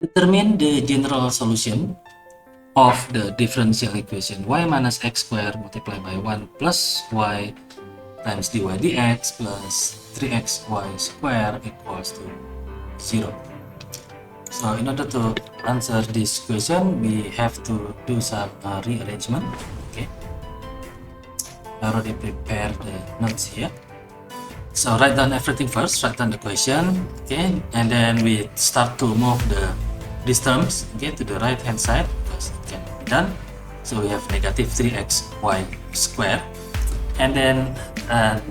Determine the general solution of the differential equation y minus x squared multiplied by 1 plus y times dy dx plus 3xy squared equals to 0. So in order to answer this question, we have to do some rearrangement. Okay, I already prepared the notes here. So write down everything first, write down the question, okay, and then we start to move these terms, okay, to the right hand side because it can be done. So we have negative 3xy squared, and then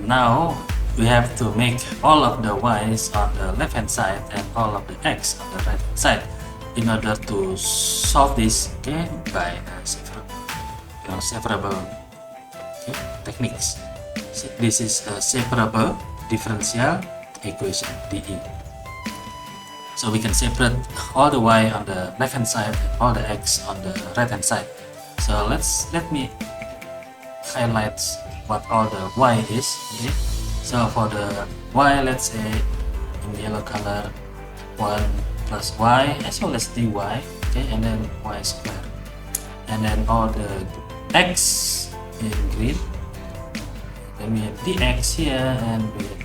now we have to make all of the y's on the left hand side and all of the x on the right hand side in order to solve this, okay, by separable okay, techniques. So this is a separable differential equation DE. So we can separate all the y on the left hand side and all the x on the right hand side. So let me highlight what all the y is. Okay, so for the y, let's say in yellow color 1 plus y as well as dy, okay, and then y squared, and then all the x in green, then we have dx here, and we have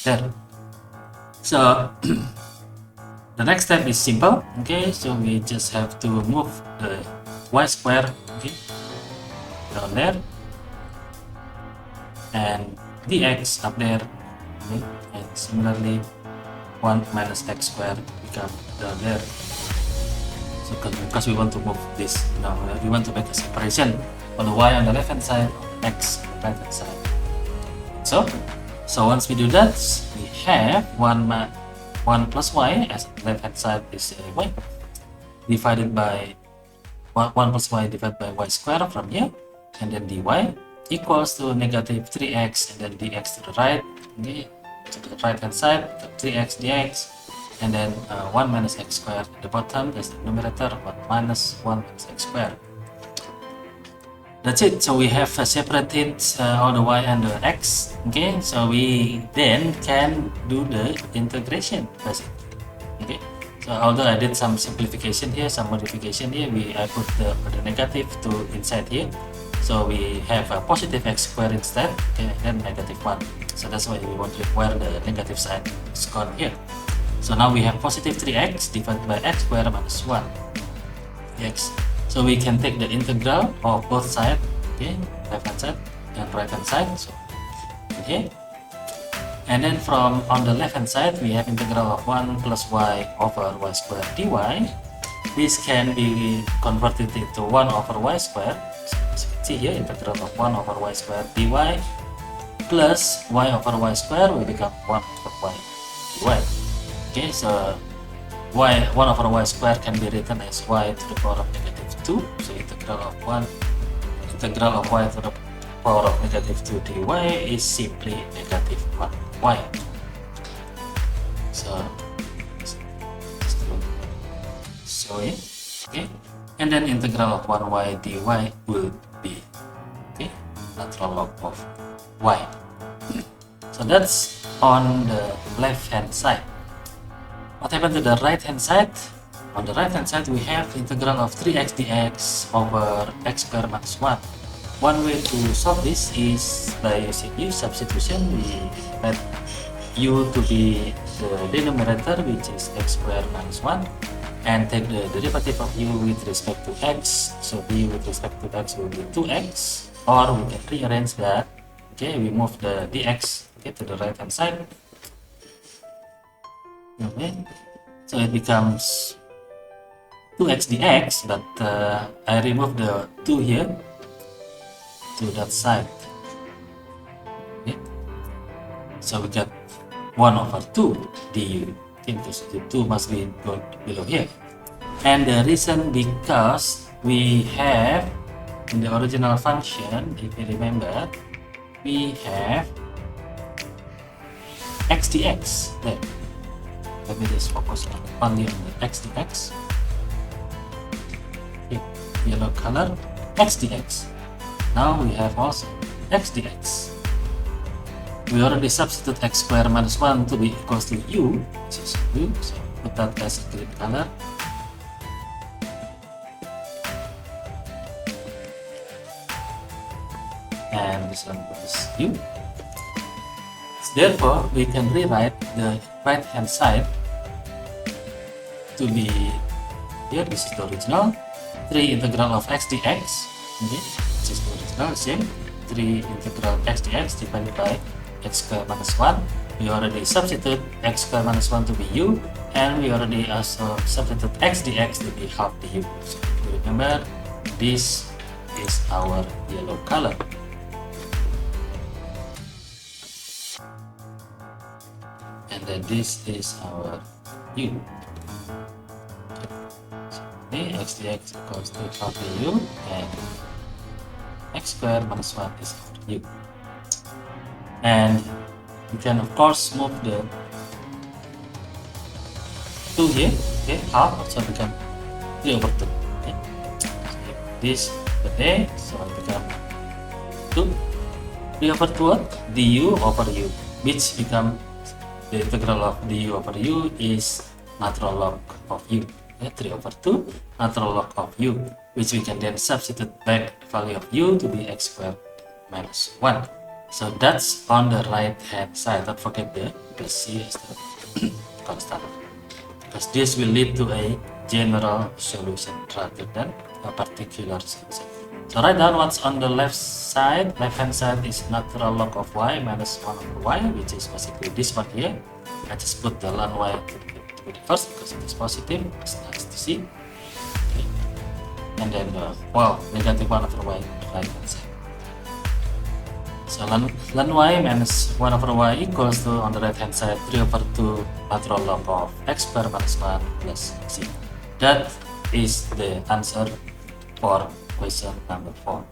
there. So the next step is simple. Okay, so we just have to move the y square, okay, down there, and dx up there, okay, and similarly 1 minus x squared become down there. So because we want to move this, we want to make a separation on the y on the left hand side, x on the right hand side. So once we do that, we have 1 plus y as left hand side is y divided by 1 plus y divided by y squared from here, and then dy equals to negative 3x and then dx to the right, okay, to the right hand side, 3x dx, and then 1 minus x squared at the bottom is the numerator, 1 minus 1 minus x squared. That's it. So we have separated all the y and the x. Okay, so we then can do the integration basically. Okay, so although I did some simplification here, some modification here, I put the negative to inside here, so we have a positive x squared instead, okay, and negative 1. So that's why we want to require the negative sign is gone here. So now we have positive 3x divided by x squared minus 1 x. So we can take the integral of both sides, okay, left hand side and right hand side. So okay, and then from on the left hand side we have integral of 1 plus y over y squared dy. This can be converted into 1 over y squared. So you can see here integral of 1 over y squared dy plus y over y squared will become 1 over y dy. Okay, so 1 over y squared can be written as y to the power of negative 2. So integral of y to the power of negative 2 dy is simply negative 1y. So just to show it, okay, and then integral of 1y dy will be, okay, natural log of y. So that's on the left hand side. What happened to the right hand side? On the right hand side we have integral of 3x dx over x squared minus 1. One way to solve this is by using u substitution. We let u to be the denominator, which is x squared minus 1, and take the derivative of u with respect to x. So d with respect to x will be 2x, or we can rearrange that. Okay, we move the dx, okay, to the right hand side. Okay, so it becomes 2x dx, but I remove the 2 here to that side. Okay, so we got 1 over 2 du, okay, because the 2 must be going below here. And the reason because we have in the original function, if you remember, we have x dx there. Let me just focus only on the x dx. Okay, yellow color, x dx. Now we have also x dx. we already substitute x squared minus 1 to be equals to u, which is u, so put that as a green color. And this one is u. Therefore, we can rewrite the right hand side to be, here this is the original, 3 integral of x dx, okay, which is the original, same, 3 integral x dx divided by x squared minus 1. We already substitute x squared minus 1 to be u, and we already also substitute x dx to be half du. So remember, this is our yellow color. And then this is our u. Okay, x dx equals to half du, and x squared minus 1 is our u. And you can of course move the 2 here, okay, half, so become 3 over 2. Okay, so this the a, so it become 2, 3 over 2 what? Du over u, which become the integral of du over u is natural log of u. Okay, 3 over 2 natural log of u, which we can then substitute back the value of u to be x squared minus 1. So that's on the right hand side. Don't forget the c as the constant, because this will lead to a general solution rather than a particular solution. So write down what's on the left side. Left hand side is natural log of y minus 1 over y, which is basically this one here. I just put the ln y to the first because it is positive. It's nice to see. Okay. And then wow, negative 1 over y right hand side. So ln y minus 1 over y equals to, on the right hand side, 3 over 2 natural log of x squared minus 1 plus c. That is the answer for question number 4.